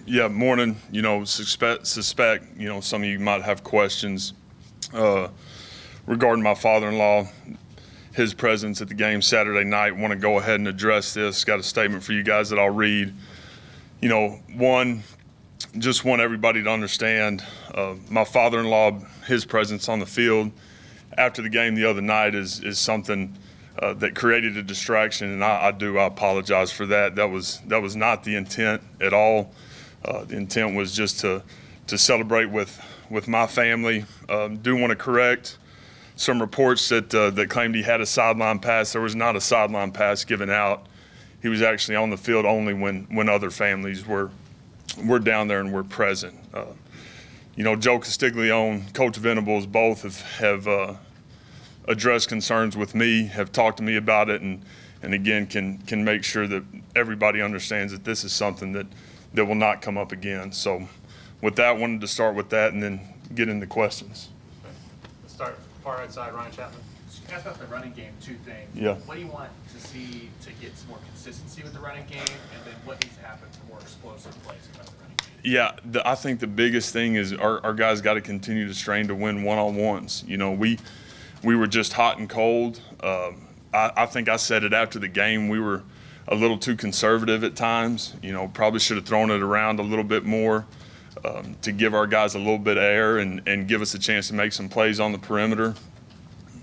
Yeah, morning. Suspect, some of you might have questions regarding my father-in-law, his presence at the game Saturday night. Want to go ahead and address this. Got a statement for you guys that I'll read. One, just want everybody to understand my father-in-law, his presence on the field after the game the other night is something that created a distraction, and I apologize for that. That was not the intent at all. The intent was just to celebrate with my family. Do want to correct some reports that claimed he had a sideline pass. There was not a sideline pass given out. He was actually on the field only when other families were down there and were present. Joe Castiglione, Coach Venables, both have addressed concerns with me, have talked to me about it, and again can make sure that everybody understands that this is something that will not come up again. So with that, wanted to start with that and then get into questions. Okay. Let's start far right side, Ryan Chapman. Ask about the running game, two things. Yeah. What do you want to see to get some more consistency with the running game, and then what needs to happen for more explosive plays about the running game? Yeah, I think the biggest thing is our guys got to continue to strain to win one-on-ones. We were just hot and cold. I think I said it after the game. We were a little too conservative at times. Probably should have thrown it around a little bit more to give our guys a little bit of air and give us a chance to make some plays on the perimeter.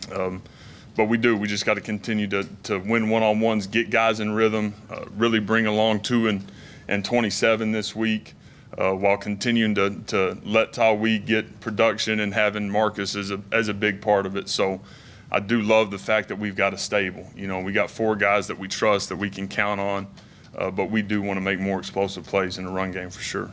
But we just got to continue to win one-on-ones, get guys in rhythm, really bring along 2 and 27 this week, while continuing to let Tawee get production and having Marcus as a big part of it. So I do love the fact that we've got a stable. We got 4 guys that we trust, that we can count on, but we do want to make more explosive plays in the run game for sure.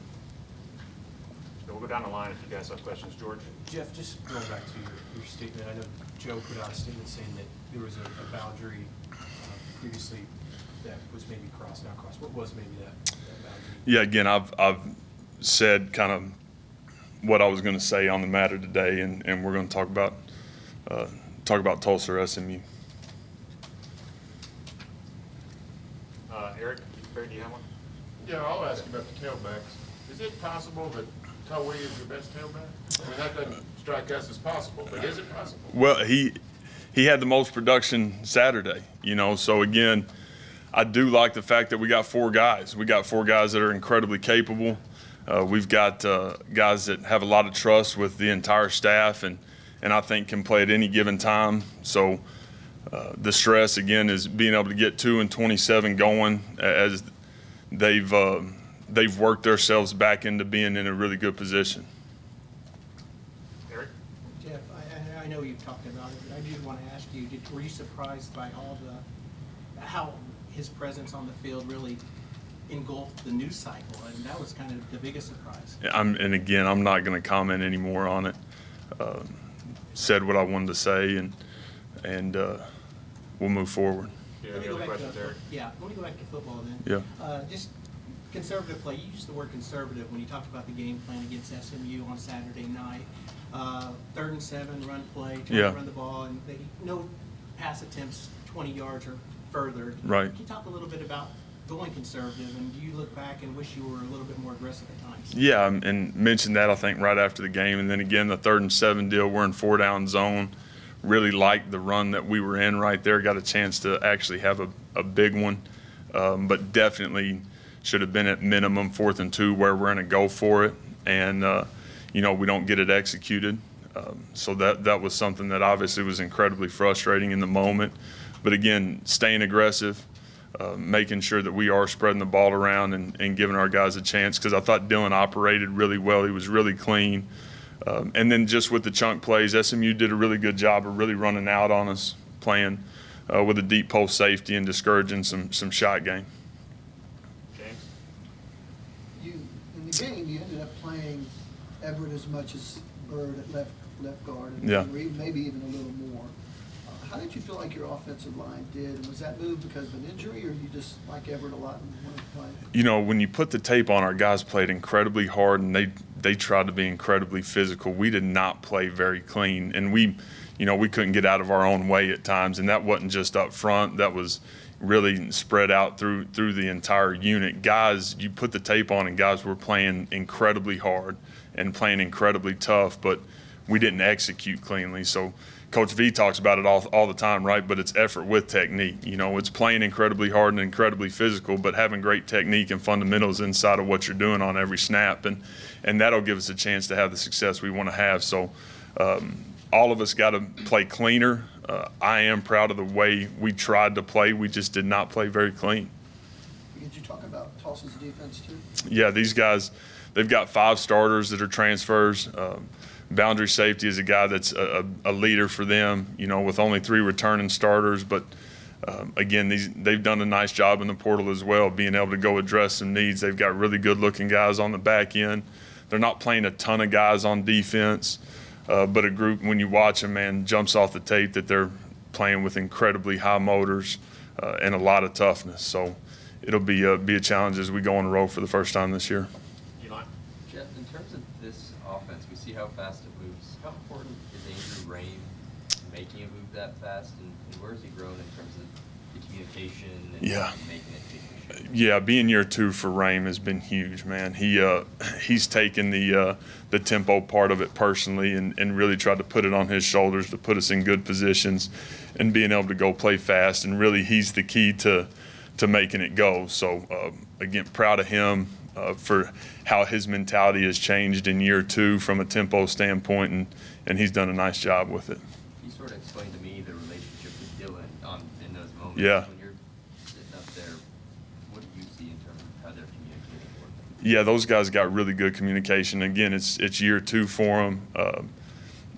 So we'll go down the line if you guys have questions. George? Jeff, just going back to your statement, I know Joe put out a statement saying that there was a boundary previously that was maybe crossed, not crossed. What was maybe that boundary? Yeah, again, I've said kind of what I was going to say on the matter today, and we're going to talk about Tulsa or SMU. Eric, Barry, do you have one? Yeah, I'll ask you about the tailbacks. Is it possible that Tawee is your best tailback? I mean, that doesn't strike us as possible, but is it possible? Well, he had the most production Saturday, so again, I do like the fact that we got 4 guys. We got 4 guys that are incredibly capable. We've got guys that have a lot of trust with the entire staff and I think can play at any given time. So the stress, again, is being able to get 2 and 27 going as they've worked themselves back into being in a really good position. Eric? Jeff, I know you've talked about it, but I do want to ask you, were you surprised by how his presence on the field really engulfed the news cycle? And that was kind of the biggest surprise. And again, I'm not going to comment any more on it. Said what I wanted to say, and we'll move forward. Do you have any other questions, Eric? Yeah, let me go back to football then. Yeah. Just conservative play. You used the word conservative when you talked about the game plan against SMU on Saturday night. 3rd and 7, run play, trying to run the ball, and no pass attempts 20 yards or further. Right. Can you talk a little bit about going conservative, and do you look back and wish you were a little bit more aggressive at times? Yeah, and mentioned that I think right after the game, and then again the 3rd and 7 deal. We're in 4-down zone. Really liked the run that we were in right there. Got a chance to actually have a big one, but definitely should have been at minimum 4th and 2 where we're going to go for it, and we don't get it executed. So that was something that obviously was incredibly frustrating in the moment. But again, staying aggressive. Making sure that we are spreading the ball around and giving our guys a chance, because I thought Dylan operated really well. He was really clean. And then just with the chunk plays, SMU did a really good job of really running out on us, playing with a deep post safety and discouraging some shot game. James? In the game, you ended up playing Everett as much as Bird at left guard, and Yeah. maybe even a little more. How did you feel like your offensive line did? And was that move because of an injury, or you just like Everett a lot and wanted to play? When you put the tape on, our guys played incredibly hard, and they tried to be incredibly physical. We did not play very clean, and we couldn't get out of our own way at times, and that wasn't just up front. That was really spread out through the entire unit. Guys, you put the tape on, and guys were playing incredibly hard and playing incredibly tough, but we didn't execute cleanly. So Coach V talks about it all the time, right? But it's effort with technique. You know, it's playing incredibly hard and incredibly physical, but having great technique and fundamentals inside of what you're doing on every snap. And that'll give us a chance to have the success we want to have. So all of us got to play cleaner. I am proud of the way we tried to play. We just did not play very clean. Did you talk about Tulsa's defense too? Yeah, these guys, they've got 5 starters that are transfers. Boundary safety is a guy that's a leader for them, you know, with only 3 returning starters. But again, they've done a nice job in the portal as well, being able to go address some needs. They've got really good-looking guys on the back end. They're not playing a ton of guys on defense, but a group, when you watch them, man, jumps off the tape that they're playing with incredibly high motors and a lot of toughness. So it'll be a challenge as we go on the road for the first time this year. Eli? Jeff, in terms of this offense, we see how fast it moves. How important is Andrew Rain making it move that fast, and where has he grown in terms of the communication and making it efficient? Yeah, being year 2 for Rame has been huge, man. He's taken the tempo part of it personally and really tried to put it on his shoulders to put us in good positions and being able to go play fast. And really, he's the key to making it go. So again, proud of him for how his mentality has changed in year 2 from a tempo standpoint, and he's done a nice job with it. You sort of explained to me the relationship with Dylan in those moments. Yeah. When you're sitting up there, what do you see in terms of how they're communicating with them? Yeah, those guys got really good communication. Again, it's year 2 for them,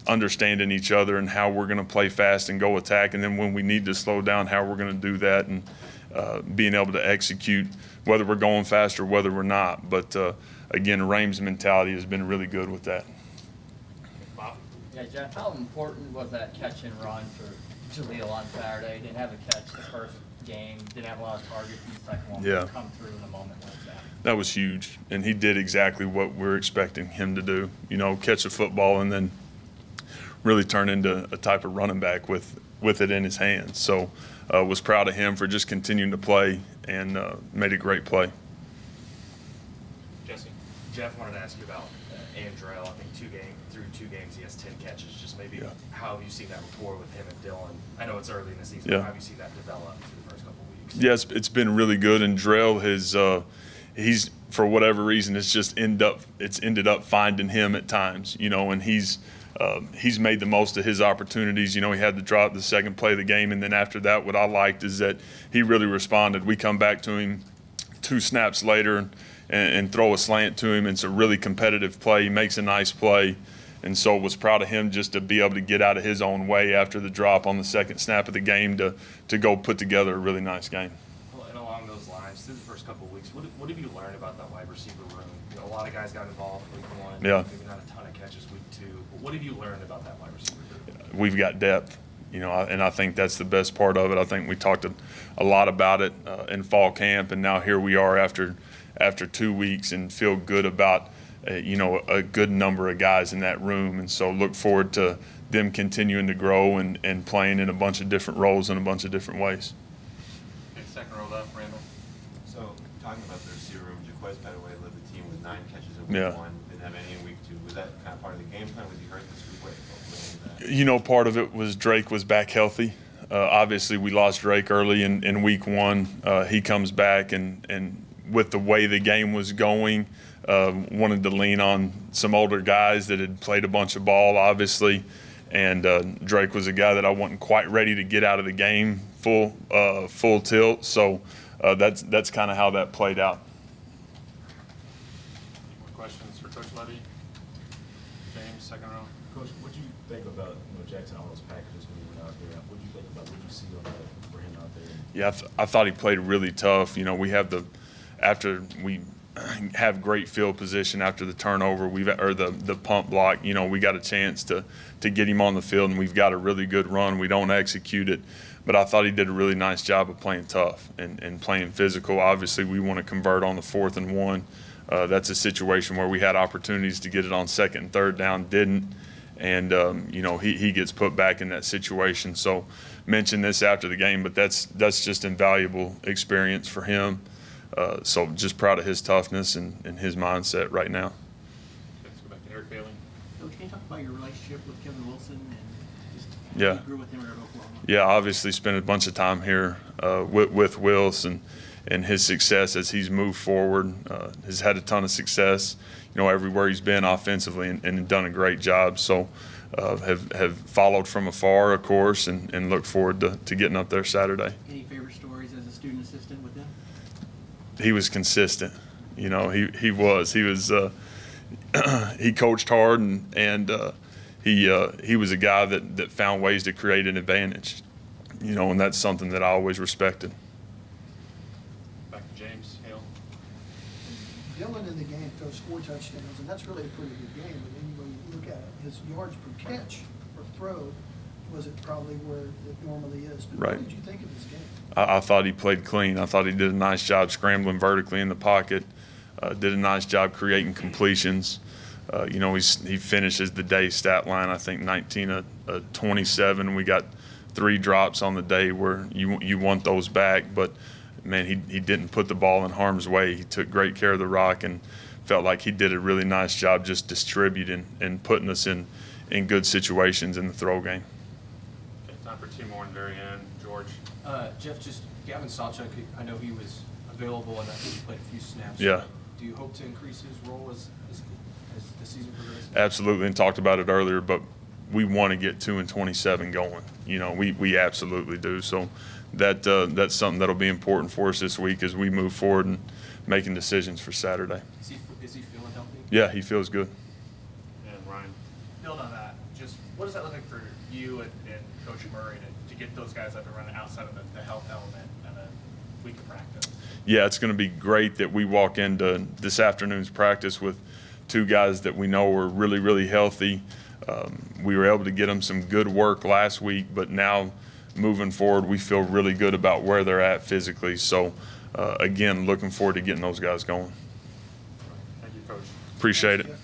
understanding each other and how we're going to play fast and go attack, and then when we need to slow down, how we're going to do that, and being able to execute whether we're going fast or whether we're not. But again, Rame's mentality has been really good with that. Bob? Yeah, Jeff, how important was that catch and run for Jaleel on Saturday? Didn't have a catch the first game, didn't have a lot of targets in the second one. Yeah. Come through in a moment like that. That was huge, and he did exactly what we're expecting him to do. You know, catch a football and then really turn into a type of running back with it in his hands. So was proud of him for just continuing to play and made a great play. Jesse? Jeff, wanted to ask you about Andrell. I think through two games he has 10 catches. Just maybe how have you seen that rapport with him and Dylan? I know it's early in the season, but how have you seen that develop through the first couple of weeks? Yes, it's been really good, and Drell he's for whatever reason it's ended up finding him at times, you know, and he's made the most of his opportunities. You know, he had to drop the second play of the game, and then after that, what I liked is that he really responded. We come back to him 2 snaps later and throw a slant to him. It's a really competitive play. He makes a nice play, and so was proud of him just to be able to get out of his own way after the drop on the second snap of the game to go put together a really nice game. Well, and along those lines, through the first couple of weeks, what have you learned about that wide receiver room? You know, a lot of guys got involved week 1. Yeah. Maybe not a ton of catches week 2. But what have you learned about that wide receiver room? We've got depth, you know, and I think that's the best part of it. I think we talked a lot about it in fall camp, and now here we are after 2 weeks and feel good about, you know, a good number of guys in that room. And so look forward to them continuing to grow and playing in a bunch of different roles in a bunch of different ways. Second row left, Randall. So, talking about the receiver room, Jaquez Petaway led the team with 9 catches in week 1, didn't have any in week 2. Was that kind of part of the game plan? Was he hurt this week? You know, part of it was Drake was back healthy. Obviously, we lost Drake early in week 1. He comes back, and with the way the game was going, wanted to lean on some older guys that had played a bunch of ball, obviously. And Drake was a guy that I wasn't quite ready to get out of the game full tilt. So that's kind of how that played out. More questions for Coach Lebby? James, second row. Coach, what do you think about Jackson, all those packages when he went out there? What do you think about what you see on that for him out there? Yeah, I thought he played really tough. You know, after we have great field position after the turnover, the pump block, you know, we got a chance to get him on the field, and we've got a really good run. We don't execute it, but I thought he did a really nice job of playing tough and playing physical. Obviously, we want to convert on the 4th and 1. That's a situation where we had opportunities to get it on 2nd and 3rd down, didn't, and you know, he gets put back in that situation. So mentioned this after the game, but that's just invaluable experience for him. So just proud of his toughness and his mindset right now. Let's go back to Eric Bailey. Coach, can you talk about your relationship with Kevin Wilson and just how Yeah. you grew with him at Oklahoma? Yeah, obviously spent a bunch of time here with Wills and his success as he's moved forward. Has had a ton of success, you know, everywhere he's been offensively and done a great job. So have followed from afar, of course, and look forward to getting up there Saturday. Any favorite stories as a student assistant with him? He was consistent. You know, he was he coached hard and he was a guy that found ways to create an advantage. You know, and that's something that I always respected. Back to James Hale. Dylan in the game throws 4 touchdowns, and that's really a pretty good game. But then when you look at it, his yards per catch or throw wasn't probably where it normally is. But Right. what did you think of his game? I thought he played clean. I thought he did a nice job scrambling vertically in the pocket. Did a nice job creating completions. You know, he finishes the day stat line, I think 19 of 27. We got 3 drops on the day where you want those back, but man, he didn't put the ball in harm's way. He took great care of the rock and felt like he did a really nice job just distributing and putting us in good situations in the throw game. Okay, time for 2 more in the very end. George. Jeff, just Gavin Sawchuk, I know he was available and I think he played a few snaps. Yeah. Do you hope to increase his role as the season progresses? Absolutely, and talked about it earlier, but we want to get 2-27 going. You know, we absolutely do. So that's something that'll be important for us this week as we move forward and making decisions for Saturday. Is he feeling healthy? Yeah, he feels good. And Ryan. Build on that, just what does that look like for you and Coach Murray to get those guys up and running outside of the health element and a week of practice? Yeah, it's going to be great that we walk into this afternoon's practice with 2 guys that we know are really, really healthy. We were able to get them some good work last week, but now moving forward, we feel really good about where they're at physically. So, again, looking forward to getting those guys going. Thank you, Coach. Appreciate it.